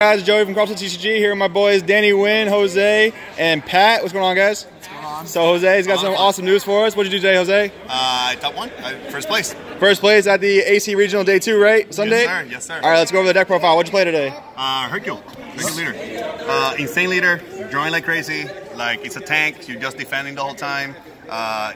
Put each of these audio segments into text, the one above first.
Guys, Joey from CrossFit TCG here with my boys Danny, Wynn, Jose, and Pat. What's going on, guys? What's going on? So Jose's got some awesome news for us. What did you do today, Jose? Top one, first place. First place at the AC Regional Day 2, right? Sunday? Yes, sir. Yes, sir. All right, let's go over the deck profile. What'd you play today? Hercule leader. Insane leader, drawing like crazy. Like, it's a tank. You're just defending the whole time.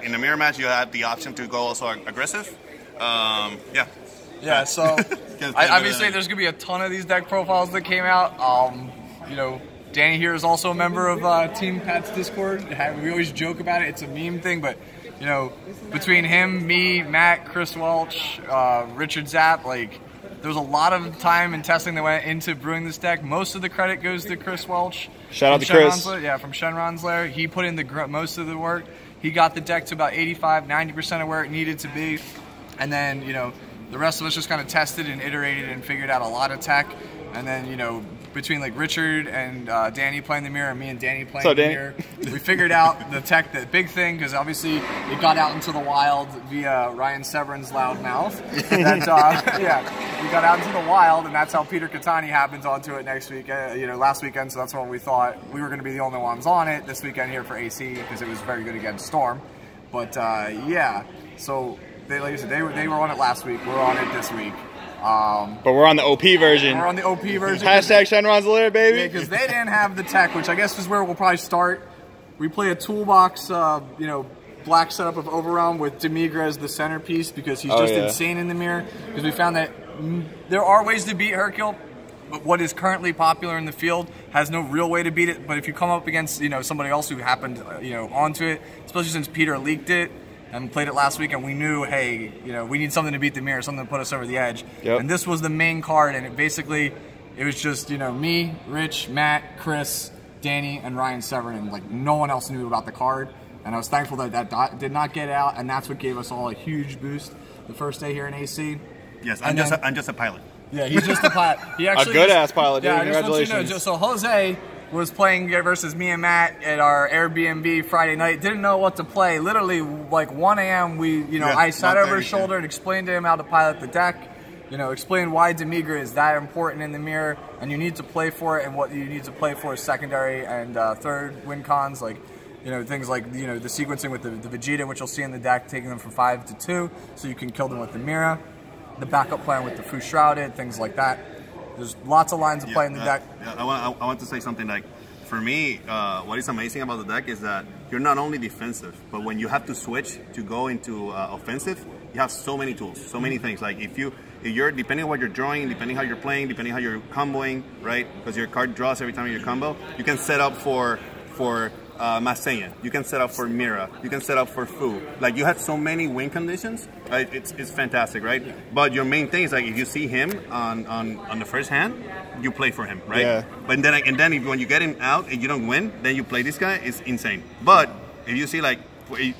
In the mirror match, you have the option to go also aggressive. Yeah, so obviously there's going to be a ton of these deck profiles that came out. You know, Danny here is also a member of Team Pat's Discord. We always joke about it. It's a meme thing, but, you know, between him, me, Matt, Chris Welch, Richard Zapp, like, there was a lot of time and testing that went into brewing this deck. Most of the credit goes to Chris Welch. Shout out to Chris. Yeah, from Shenron's Lair. He put in most of the work. He got the deck to about 85–90% of where it needed to be. And then, you know, the rest of us just kind of tested and iterated and figured out a lot of tech. And then, you know, between like Richard and Danny playing the mirror and me and Danny playing the mirror, we figured out the tech, the big thing, because obviously it got out into the wild via Ryan Severin's loud mouth. Yeah, we got out into the wild, and that's how Peter Catani happens onto it next week, you know, last weekend. So that's when we thought we were going to be the only ones on it this weekend here for AC, because it was very good against Storm. But yeah, so like I said, they were on it last week. We're on it this week. But we're on the OP version. We're on the OP version. Hashtag Shenron's Lair, baby. Yeah, because they didn't have the tech, which I guess is where we'll probably start. We play a toolbox, you know, black setup of Overwhelm with Demigra as the centerpiece because he's just insane in the mirror. Because we found that there are ways to beat Hercule, but what is currently popular in the field has no real way to beat it. But if you come up against, you know, somebody else who happened, you know, onto it, especially since Peter leaked it and played it last week, and we knew, hey, you know, we need something to beat the mirror, something to put us over the edge. Yep. And this was the main card, and it was just, you know, me, Rich, Matt, Chris, Danny, and Ryan Severin. Like, no one else knew about the card, and I was thankful that that did not get out, and that's what gave us all a huge boost the first day here in AC. Yes, I'm just a pilot. Yeah, he's just a pilot. He actually a good-ass pilot, dude. Yeah, Congratulations. So Jose was playing versus me and Matt at our Airbnb Friday night. Didn't know what to play. Literally, like 1 a.m., I sat over his shoulder and explained to him how to pilot the deck. You know, explained why Demigra is that important in the mirror, and you need to play for it, and what you need to play for is secondary and third win cons, like, you know, things like, you know, the sequencing with the Vegeta, which you'll see in the deck, taking them from 5 to 2, so you can kill them with the Mira. The backup plan with the Fu Shrouded, things like that. There's lots of lines to play in the deck. Yeah, I want to say something like, for me, what is amazing about the deck is that you're not only defensive, but when you have to switch to go into offensive, you have so many tools, so many things. Like if you're depending on what you're drawing, depending how you're playing, depending how you're comboing, right? Because your card draws every time you combo. You can set up for Masayan. You can set up for Mira. You can set up for Fu. Like, you had so many win conditions. Right? It's fantastic, right? Yeah. But your main thing is, like, if you see him on the first hand, you play for him, right? Yeah. But then when you get him out and you don't win, then you play this guy. It's insane. But if you see, like,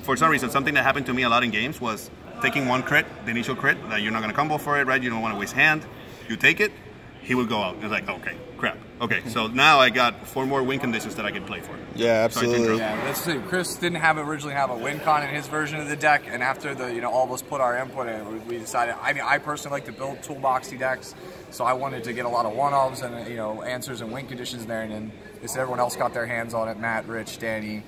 for some reason, something that happened to me a lot in games was taking one crit, the initial crit, that you're not going to combo for it, right? You don't want to waste hand. You take it, he will go out. It's like, okay, crap. Okay, so now I got 4 more win conditions that I can play for. Yeah, absolutely. Yeah, that's the thing. Chris didn't originally have a win con in his version of the deck, and after all of us put our input in, we decided. I mean, I personally like to build toolboxy decks, so I wanted to get a lot of one-offs and, you know, answers and win conditions there, and then everyone else got their hands on it. Matt, Rich, Danny.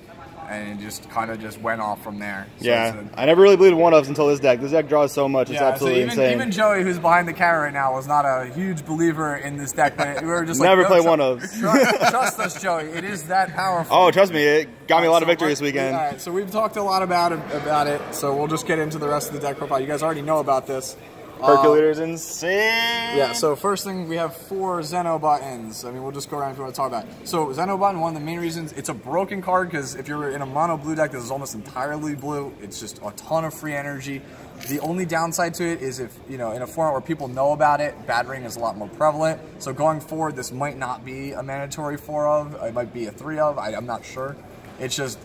And it just kind of just went off from there. So yeah, I never really believed one-offs until this deck. This deck draws so much; it's absolutely insane. Even Joey, who's behind the camera right now, was not a huge believer in this deck. But we were just never like, play one-offs. Trust us, Joey. It is that powerful. Oh, trust me, it got me a lot of victory this weekend. All right, so we've talked a lot about it. So we'll just get into the rest of the deck profile. You guys already know about this. Hercule is insane. Yeah, so first thing, we have 4 Zeno buttons. I mean, we'll just go around if you want to talk about it. So Zeno button, one of the main reasons, it's a broken card because if you're in a mono blue deck, this is almost entirely blue. It's just a ton of free energy. The only downside to it is if, you know, in a format where people know about it, bad ring is a lot more prevalent. So going forward, this might not be a mandatory 4 of. It might be a 3 of. I'm not sure. It's just,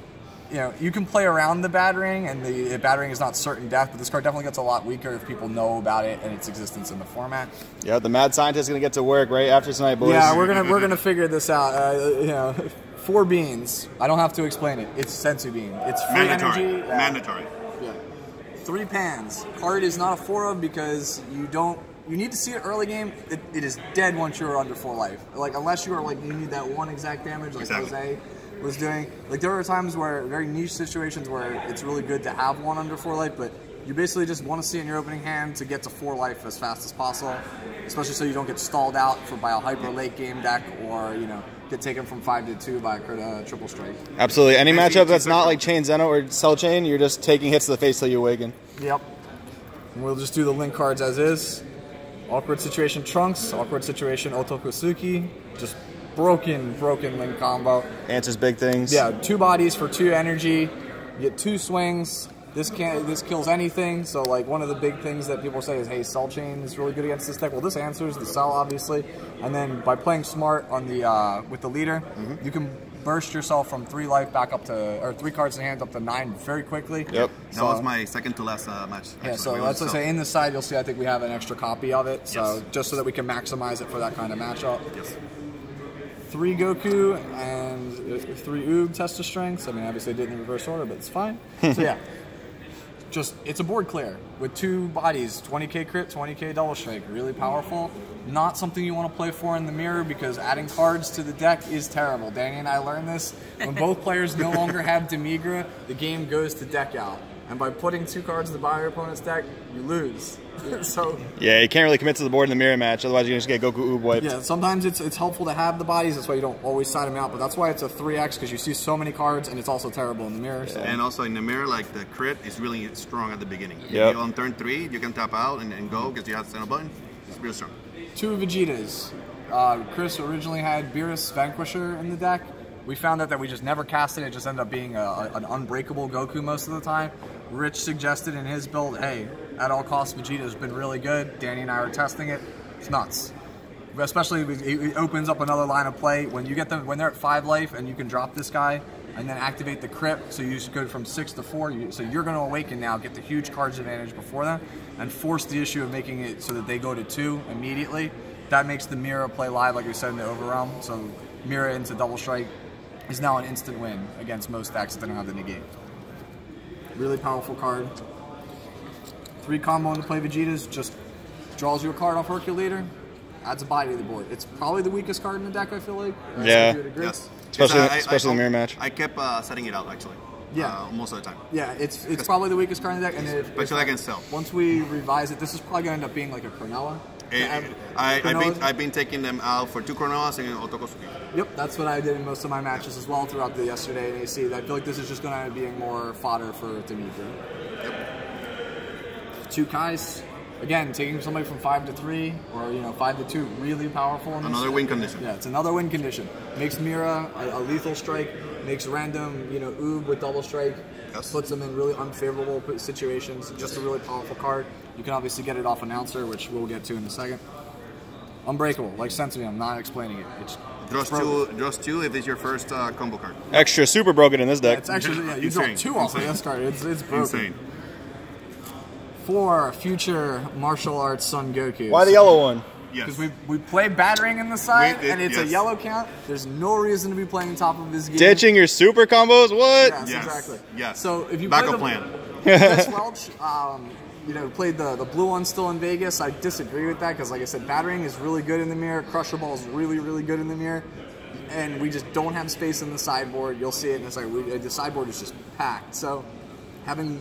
you know, you can play around the bad ring, and the bad ring is not certain death, but this card definitely gets a lot weaker if people know about it and its existence in the format. Yeah, the mad scientist is gonna get to work right after tonight, boys. Yeah, we're gonna figure this out. You know, 4 beans. I don't have to explain it. It's Sensu bean. It's free energy. Mandatory. Yeah. 3 pans. Card is not a 4 of because you don't you need to see it early game. It is dead once you're under 4 life. Like, unless you are like, you need that 1 exact damage like Jose was doing. Like, there are times where, very niche situations where it's really good to have 1 under 4 life, but you basically just want to see it in your opening hand to get to 4 life as fast as possible, especially so you don't get stalled out by a hyper late game deck, or, you know, get taken from 5 to 2 by a triple strike. Absolutely. Any matchup that's not like Chain Zeno or Cell Chain, you're just taking hits to the face till you awaken. Yep. And we'll just do the link cards as is. Awkward situation Trunks, awkward situation Otokusuki, just broken link combo. Answers big things. Yeah, 2 bodies for 2 energy. You get 2 swings. This kills anything. So like one of the big things that people say is, hey, Cell Chain is really good against this deck. Well, this answers the Cell obviously, and then by playing smart on the with the leader, you can burst yourself from 3 life back up to, or 3 cards in hand up to 9 very quickly. Yep. That was my second to last match. Yeah, so let's say in the side you'll see I think we have an extra copy of it. So just so that we can maximize it for that kind of matchup. Yes. 3 Goku and 3 Oob test of strengths. I mean, obviously I did it in reverse order, but it's fine. So yeah. Just, it's a board clear with 2 bodies, 20k crit, 20k double strike, really powerful. Not something you want to play for in the mirror because adding cards to the deck is terrible. Danny and I learned this. When both players no longer have Demigra, the game goes to deck out. And by putting 2 cards to buy your opponent's deck, you lose. So yeah, you can't really commit to the board in the mirror match, otherwise you're just get Goku Oob wiped. Yeah, sometimes it's helpful to have the bodies, that's why you don't always side them out, but that's why it's a 3x, because you see so many cards and it's also terrible in the mirror. So. And also in the mirror, like the crit is really strong at the beginning. Yep. On turn 3, you can tap out and go because you have to send a button. It's real strong. 2 Vegetas. Chris originally had Beerus Vanquisher in the deck. We found out that we just never cast it. It just ended up being an unbreakable Goku most of the time. Rich suggested in his build, hey, at all costs, Vegeta's been really good. Danny and I are testing it. It's nuts. Especially, it opens up another line of play. When you get them, when they're at 5 life and you can drop this guy and then activate the crit, so you just go from 6 to 4. So you're going to awaken now, get the huge cards advantage before them, and force the issue of making it so that they go to 2 immediately. That makes the Mira play live, like we said in the Overrealm. So Mira into double strike is now an instant win against most decks that don't have the negate. Really powerful card. 3 combo into play Vegetas, just draws you a card off Hercule, adds a body to the board. It's probably the weakest card in the deck, I feel like. Yeah. Yes. Especially the mirror match. I kept setting it out actually. Yeah. Most of the time. Yeah, it's probably the weakest card in the deck. And especially against Cell. Once we revise it, this is probably going to end up being like a Cronulla. I've been taking them out for 2 Cronuas and Otokusuki. Yep, that's what I did in most of my matches as well throughout the yesterday in AC. I feel like this is just going to end up being more fodder for Demigra. Yep. 2 Kais. Again, taking somebody from 5 to 3 or 5 to 2, really powerful. Another win condition. Yeah, it's another win condition. Makes Mira a lethal strike. Makes random Oob with double strike. Yes. Puts them in really unfavorable situations. Just a really powerful card. You can obviously get it off Announcer, which we'll get to in a second. Unbreakable, like Sensei, I'm not explaining it. It's Draws two if it's your first combo card. Extra super broken in this deck. Yeah, it's actually, you draw 2 off of this card. It's broken. Insane. 4 future martial arts Son Goku. Why the yellow one? Because we play Battering in the side, and it's a yellow count. There's no reason to be playing top of his game. Ditching your super combos? What? Yes, exactly. Yes. So if you backup play plan. Chris Welch, played the blue one still in Vegas. I disagree with that because, like I said, Battering is really good in the mirror. Crusher Ball is really, really good in the mirror. And we just don't have space in the sideboard. You'll see it in the sideboard. The sideboard is just packed. So having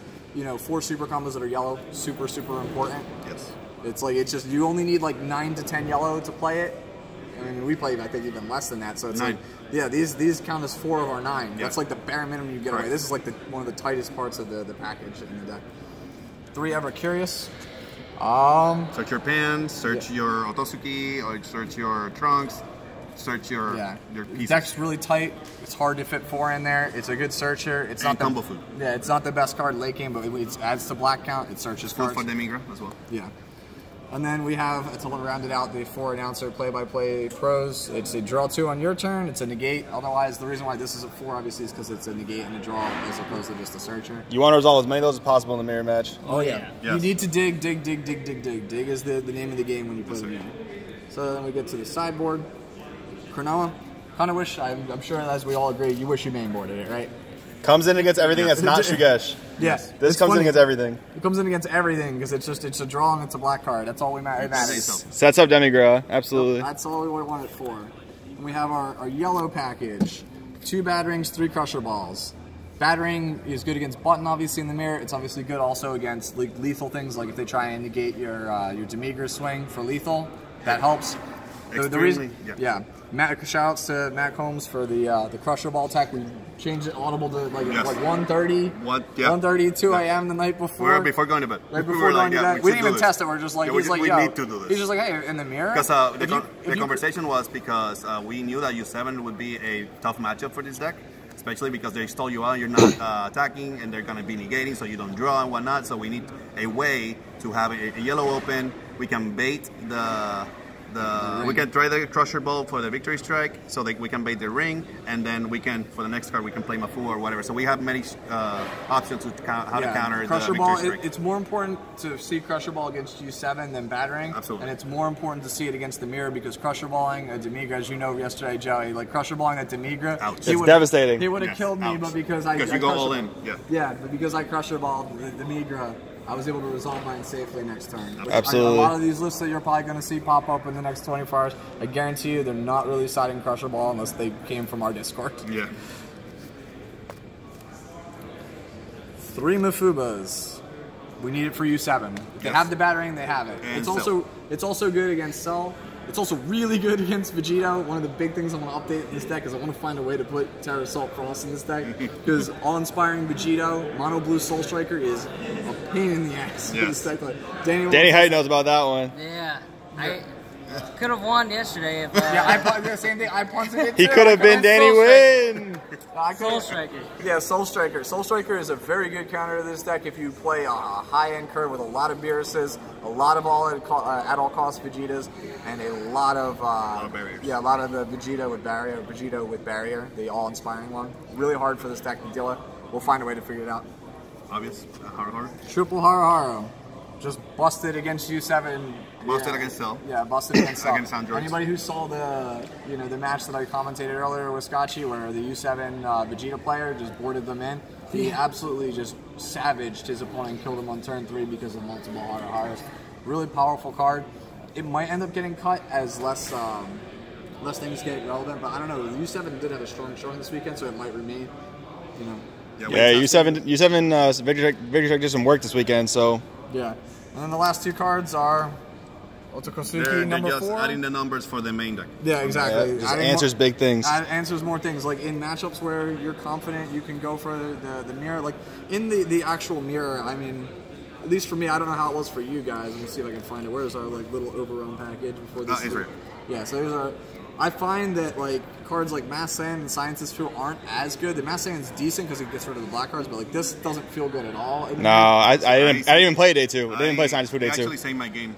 4 super combos that are yellow, super, super important. Yes. It's like, it's just, you only need like 9 to 10 yellow to play it. I mean, we play, I think, even less than that. So it's 9. like, yeah, these count as 4 of our 9. Yeah. That's like the bare minimum you get away. This is like one of the tightest parts of the package in the deck. 3 Ever Curious. Search your pants, search your Otosuki, or search your Trunks, search your pieces. Deck's really tight. It's hard to fit 4 in there. It's a good searcher. It's not combo food. Yeah, it's not the best card late game, but it adds to black count. It searches cards. For Demigra as well. Yeah. And then we have, to round it out, the 4 announcer play-by-play pros. It's a draw 2 on your turn. It's a negate. Otherwise, the reason why this is a 4, obviously, is because it's a negate and a draw as opposed to just a searcher. You want to resolve as many of those as possible in the mirror match. Oh, yeah. Yes. You need to dig. Dig is the name of the game when you play the game. So then we get to the sideboard. Cronulla. Kind of wish, I'm sure as we all agree, you wish you mainboarded it, right? Comes in against everything that's not Shugesh. Yes. This comes in against everything. It comes in against everything because it's a draw and it's a black card. That's all we matter. Sets up Demigra, absolutely. That's all we want it for. And we have our yellow package. 2 Batarangs, 3 Crusher Balls. Batarang is good against Button, obviously, in the mirror. It's obviously good also against lethal things, like if they try and negate your Demigra swing for lethal. That helps. The reason, yeah. Shout-outs to Matt Coombs for the Crusher Ball tech. We changed it audible to like 1:30, 1:30, 2 a.m. the night before. Before going to bed. Right before going to bed. We didn't even test it. We're just like, he's like, we need to do this. He's just like, hey, in the mirror. Because the conversation was because we knew that U7 would be a tough matchup for this deck. Especially because they stall you out, you're not attacking, and they're going to be negating, so you don't draw and whatnot. So we need a way to have a yellow open. We can bait we can try the Crusher Ball for the Victory Strike, so that we can bait the ring, and then we can, for the next card, we can play Mafu or whatever. So we have many options to how to counter Crusher the Ball. Victory Strike. It's more important to see Crusher Ball against U7 than Batarang. Absolutely. And it's more important to see it against the mirror because Crusher Balling a Demigra, as you know yesterday, Joey, like Crusher Balling that Demigra. It's devastating. He would have killed me, but because you go all in. Yeah, but because I Crusher Balled the Demigra, I was able to resolve mine safely next turn. Absolutely. A lot of these lists that you're probably going to see pop up in the next 24 hours, I guarantee you they're not really citing Crusher Ball unless they came from our Discord. Yeah. 3 Mafubas. We need it for U7. If they have the Batarang, they have it. And it's also good against Cell. It's also really good against Vegito. One of the big things I want to update in this deck is I want to find a way to put Terra Assault Frost in this deck because all-inspiring Vegito, Mono Blue Soul Striker is a pain in the ass for this deck. Like, Danny Height knows about that one. Yeah. I could have won yesterday if... I same thing. I punted it too. He could have been Danny Wynn. Soul Striker. Yeah, Soul Striker. Soul Striker is a very good counter to this deck if you play a high-end curve with a lot of Beerus's, a lot of at-all-cost Vegetas, and a lot of barriers. Yeah, a lot of the Vegito with barrier, the all-inspiring one. Really hard for this deck to deal with. We'll find a way to figure it out. Obvious. Haru. Triple Haru. Just busted against U7. Busted against Cell. Yeah, busted against Cell. Against Androids. Anybody who saw the match that I commentated earlier with Scotchy, where the U7 Vegeta player just boarded them in, he absolutely just savaged his opponent and killed him on turn 3 because of multiple Harus. Really powerful card. It might end up getting cut as less things get relevant, but I don't know. The U7 did have a strong showing this weekend, so it might remain. Yeah, U7 Victory Strike did some work this weekend, so. Yeah. And then the last 2 cards are Otokosuki number 4. They're just adding the numbers for the main deck. Yeah, exactly. Yeah, just answers big things. Answers more things. Like in matchups where you're confident, you can go for the mirror. Like in the actual mirror, I mean, at least for me, I don't know how it was for you guys. Let me see if I can find it. Where's our like little overrun package before this? Israel. Yeah, so there's our. I find that like cards like Mass Saiyan and Scientist Feel aren't as good. The Mass Saiyan's decent because it gets rid of the black cards, but like this doesn't feel good at all. No, I didn't even play Day 2. I didn't play Scientist Feel Day 2. I actually saved my game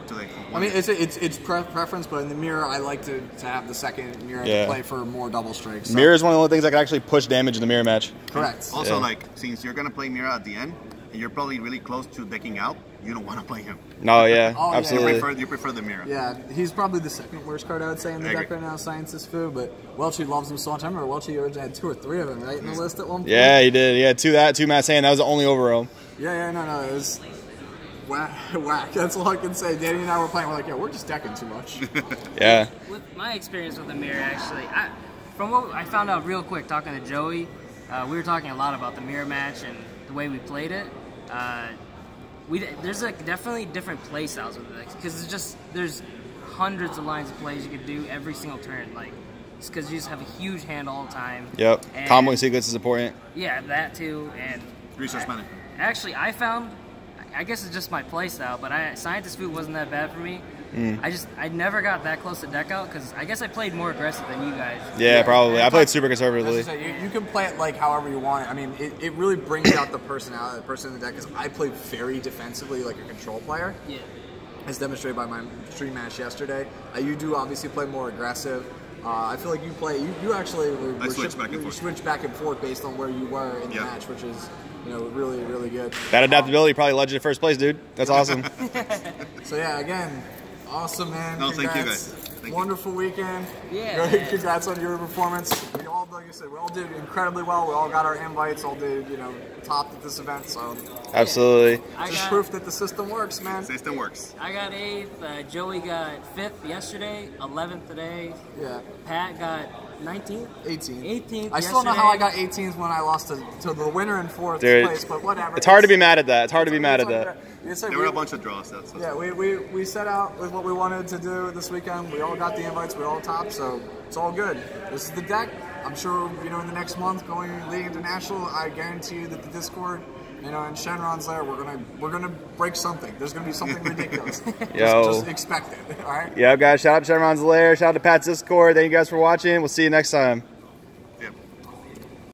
today. I mean, it's preference, but in the mirror, I like to have the second mirror to play for more double strikes. So. Mirror is one of the only things that can actually push damage in the mirror match. Correct. Also, like since you're gonna play mirror at the end, and you're probably really close to decking out, you don't want to play him. No, yeah, oh, absolutely. Yeah. You prefer the mirror. Yeah, he's probably the second worst card I would say in the deck right now, Scientist Foo, but Welchie loves him so much. I remember Welchie originally had 2 or 3 of them, right, in the list at one point? Yeah, he did. He had 2 Matt Saiyan. That was the only overall. Yeah, no, it was whack. That's all I can say. Danny and I were playing, we're like, yeah, we're just decking too much. Yeah. With my experience with the mirror, actually, from what I found out real quick talking to Joey, we were talking a lot about the mirror match and the way we played it. There's like definitely different play styles with it because there's hundreds of lines of plays you could do every single turn. Like it's because you just have a huge hand all the time. Yep. Combo sequence is important. Yeah, that too. And resource management. Actually, I found, I guess it's just my play style, but Scientist Food wasn't that bad for me. I never got that close to deck out because I guess I played more aggressive than you guys. Yeah, probably. I played super conservatively. You can play it like however you want. I mean, it really brings out the personality of the person in the deck because I play very defensively like a control player. Yeah. As demonstrated by my stream match yesterday. You do obviously play more aggressive. I feel like you actually switch back and forth based on where you were in the match, which is really, really good. That adaptability probably led you to first place, dude. That's awesome. So yeah, again, awesome, man. No, Congrats. thank you guys. Wonderful weekend. Yeah. Congrats on your performance. We all like I said, we all did incredibly well. We all got our invites, all did, you know, topped at this event. So absolutely. Just proof that the system works, man. The system works. I got 8th. Joey got 5th yesterday. 11th today. Yeah. Pat got 19th? 18th. 18th. I still don't know how I got 18th when I lost to the winner in 4th place, but whatever. It's hard to be mad at that. It's hard to be mad at that. There were a bunch of draws. Yeah, we set out with what we wanted to do this weekend. We all got the invites. We all topped, so it's all good. This is the deck. I'm sure, you know, in the next month, leading into National, I guarantee you that the Discord, you know, and Shenron's there, we're gonna break something. There's gonna be something ridiculous. Just expect it. All right. Yeah, guys. Shout out to Shenron's Lair. Shout out to Pat's Discord. Thank you guys for watching. We'll see you next time.